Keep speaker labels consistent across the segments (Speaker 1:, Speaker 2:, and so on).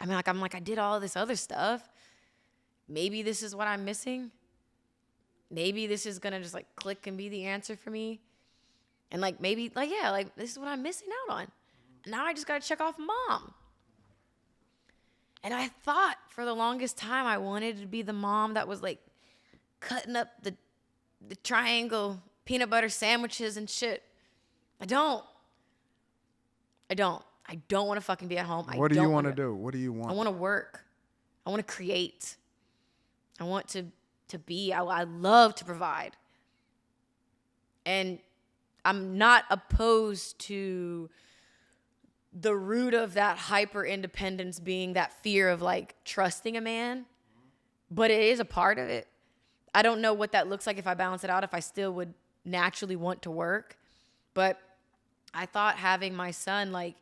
Speaker 1: I mean, like, I did all this other stuff. Maybe this is what I'm missing. Maybe this is going to just, like, click and be the answer for me. And, like, maybe, like, yeah, like, this is what I'm missing out on. Now I just got to check off mom. And I thought for the longest time I wanted to be the mom that was, like, cutting up the triangle peanut butter sandwiches and shit. I don't want to fucking be at home.
Speaker 2: What do you want to do? What do you want?
Speaker 1: I want to work. I want to create. I want to be. I love to provide. And I'm not opposed to the root of that hyper independence being that fear of, like, trusting a man. But it is a part of it. I don't know what that looks like if I balance it out, if I still would naturally want to work. But I thought having my son, like,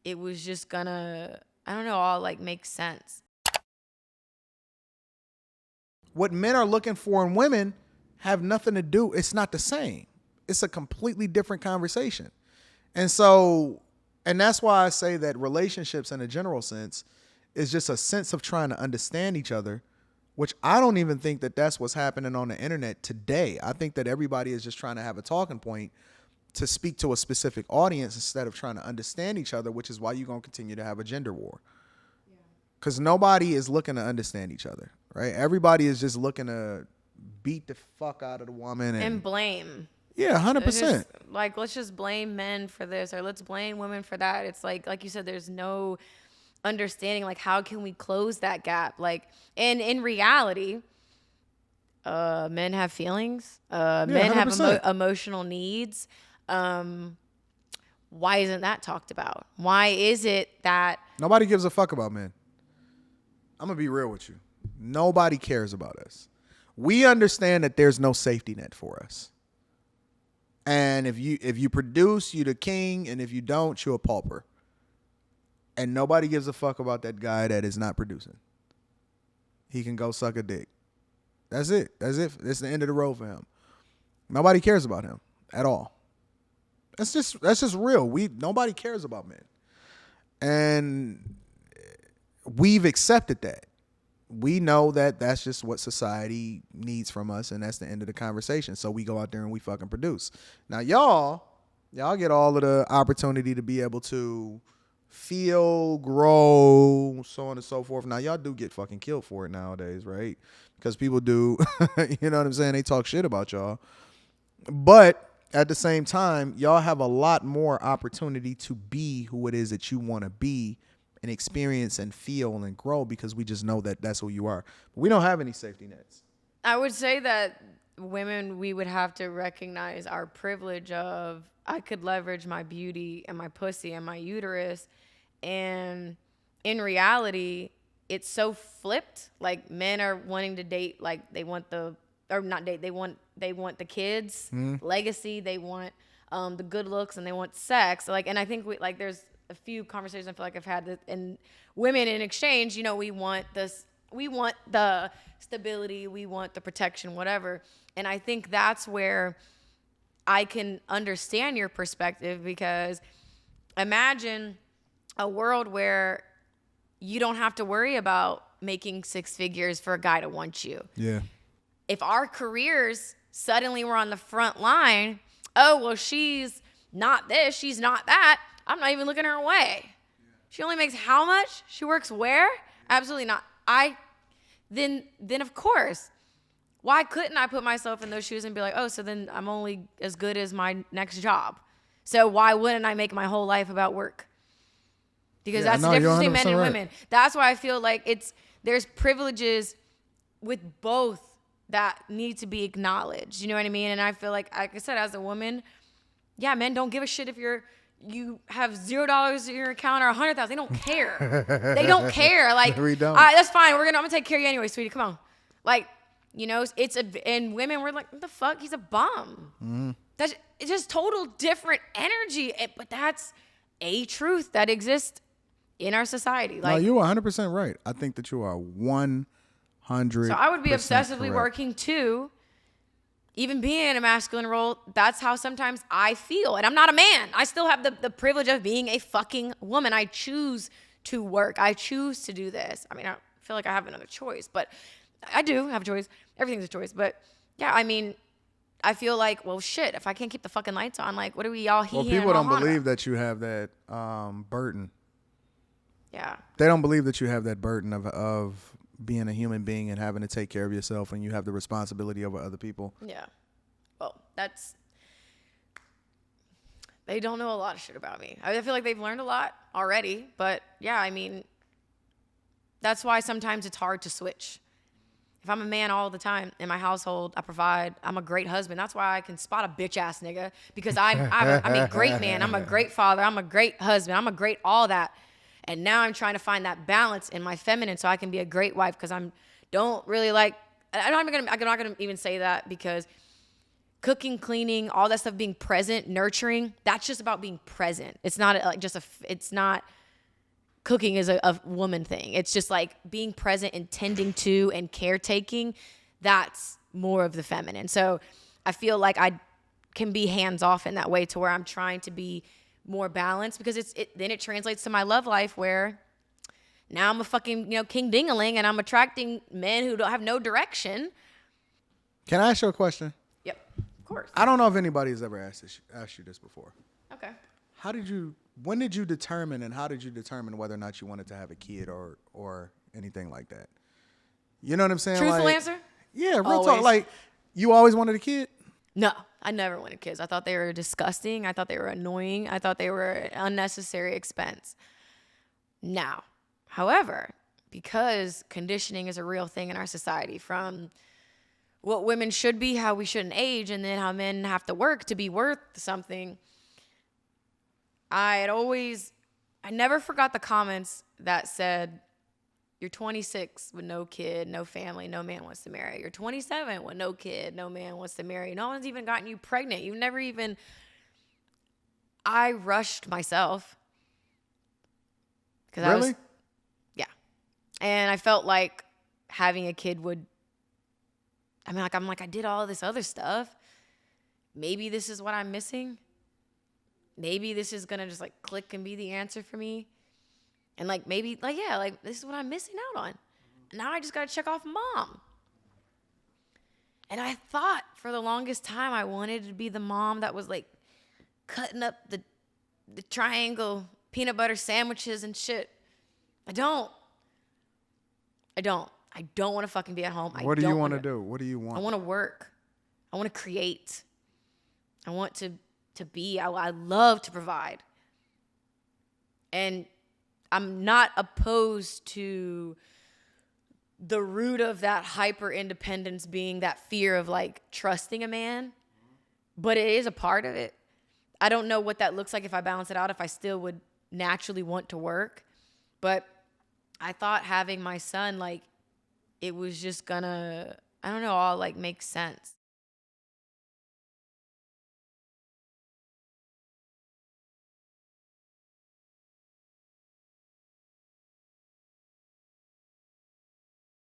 Speaker 1: it was just gonna, I don't know, all, like, make sense.
Speaker 2: What men are looking for in women have nothing to do. It's not the same. It's a completely different conversation. And that's why I say that relationships in a general sense is just a sense of trying to understand each other, which I don't even think that that's what's happening on the internet today. I think that everybody is just trying to have a talking point to speak to a specific audience instead of trying to understand each other, which is why you're going to continue to have a gender war. Because nobody is looking to understand each other, right? Everybody is just looking to beat the fuck out of the woman.
Speaker 1: And blame.
Speaker 2: Yeah, 100%.
Speaker 1: Like, let's just blame men for this, or let's blame women for that. It's like you said, there's no understanding, like, how can we close that gap? Like, and in reality, men have feelings. Men have emotional needs. Why isn't that talked about? Why is it that
Speaker 2: nobody gives a fuck about men? I'm gonna be real with you. Nobody cares about us. We understand that there's no safety net for us. And if you produce, you the king, and if you don't, you're a pauper. And nobody gives a fuck about that guy that is not producing. He can go suck a dick. That's it. That's the end of the road for him. Nobody cares about him at all. That's just real. Nobody cares about men. And we've accepted that. We know that that's just what society needs from us, and that's the end of the conversation. So we go out there and we fucking produce. Now y'all get all of the opportunity to be able to feel, grow, so on and so forth. Now y'all do get fucking killed for it nowadays, right? Because people do, you know what I'm saying? They talk shit about y'all. But at the same time, y'all have a lot more opportunity to be who it is that you want to be and experience and feel and grow, because we just know that that's who you are. But we don't have any safety nets.
Speaker 1: I would say that women, we would have to recognize our privilege of, I could leverage my beauty and my pussy and my uterus. And in reality, it's so flipped. Like, men are wanting to date, like, they want the, or not date, they want the kids, legacy, they want the good looks, and they want sex. Like, and I think there's a few conversations I feel like I've had that, and women in exchange, you know, we want the stability, we want the protection, whatever. And I think that's where I can understand your perspective, because imagine a world where you don't have to worry about making six figures for a guy to want you.
Speaker 2: Yeah.
Speaker 1: If our careers suddenly were on the front line, oh, well, she's not this, she's not that, I'm not even looking her way. She only makes how much? She works where? Absolutely not. Then of course, why couldn't I put myself in those shoes and be like, oh, so then I'm only as good as my next job. So why wouldn't I make my whole life about work? Because that's the difference between men and women. That's why I feel like there's privileges with both that need to be acknowledged. You know what I mean? And I feel like I said, as a woman, yeah, men don't give a shit if you have $0 in your account or 100,000. They don't care. They don't care. Like,
Speaker 2: we don't.
Speaker 1: All right, that's fine. I'm gonna take care of you anyway, sweetie. Come on. Like, you know, and women, we're like, what the fuck? He's a bum. It's just total different energy. But that's a truth that exists in our society. Like,
Speaker 2: no, you are 100% right. I think that you are 100%.
Speaker 1: So I would be obsessively
Speaker 2: correct.
Speaker 1: working too. Even being in a masculine role, that's how sometimes I feel. And I'm not a man. I still have the privilege of being a fucking woman. I choose to work. I choose to do this. I mean, I feel like I have another choice, but I do have a choice. Everything's a choice. But yeah, I mean, I feel like, well, shit, if I can't keep the fucking lights on, like, what are we all
Speaker 2: Well, people don't believe that you have that burden.
Speaker 1: Yeah.
Speaker 2: They don't believe that you have that burden of being a human being and having to take care of yourself, and you have the responsibility over other people.
Speaker 1: Yeah. Well, they don't know a lot of shit about me. I feel like they've learned a lot already, but yeah, I mean, that's why sometimes it's hard to switch. If I'm a man all the time in my household, I provide, I'm a great husband. That's why I can spot a bitch ass nigga, because I'm a great man. I'm a great father. I'm a great husband. I'm a great all that. And now I'm trying to find that balance in my feminine so I can be a great wife, because don't really like, I'm not gonna even say that, because cooking, cleaning, all that stuff, being present, nurturing, that's just about being present. It's not like it's not, cooking is a woman thing. It's just like being present and tending to and caretaking. That's more of the feminine. So I feel like I can be hands off in that way, to where I'm trying to be more balanced, because then it translates to my love life, where now I'm a fucking, king dingaling, and I'm attracting men who don't have no direction.
Speaker 2: Can I ask you a question?
Speaker 1: Yep, of course.
Speaker 2: I don't know if anybody's ever asked you this before.
Speaker 1: Okay.
Speaker 2: When did you determine, and how did you determine whether or not you wanted to have a kid or anything like that? You know what I'm saying?
Speaker 1: Truthful answer?
Speaker 2: Yeah, real
Speaker 1: Always.
Speaker 2: talk. Like, you always wanted a kid?
Speaker 1: No, I never wanted kids. I thought they were disgusting. I thought they were annoying. I thought they were an unnecessary expense. Now, however, because conditioning is a real thing in our society, from what women should be, how we shouldn't age, and then how men have to work to be worth something, I never forgot the comments that said, you're 26 with no kid, no family, no man wants to marry. You're 27 with no kid, no man wants to marry. No one's even gotten you pregnant. You've never even... I rushed myself.
Speaker 2: Really?
Speaker 1: Yeah. And I felt like having a kid would... I'm like, I did all this other stuff. Maybe this is what I'm missing. Maybe this is going to just like click and be the answer for me. And like, maybe like, yeah, like this is what I'm missing out on. Now I just got to check off mom. And I thought for the longest time I wanted to be the mom that was like cutting up the triangle peanut butter sandwiches and shit. I don't want to fucking be at home.
Speaker 2: What do you want to do? What do you want?
Speaker 1: I want to work. I want to create. I want to be. I love to provide. And I'm not opposed to the root of that hyper independence being that fear of like trusting a man, but it is a part of it. I don't know what that looks like if I balance it out, if I still would naturally want to work. But I thought having my son, like, it was just gonna, I don't know, all like make sense.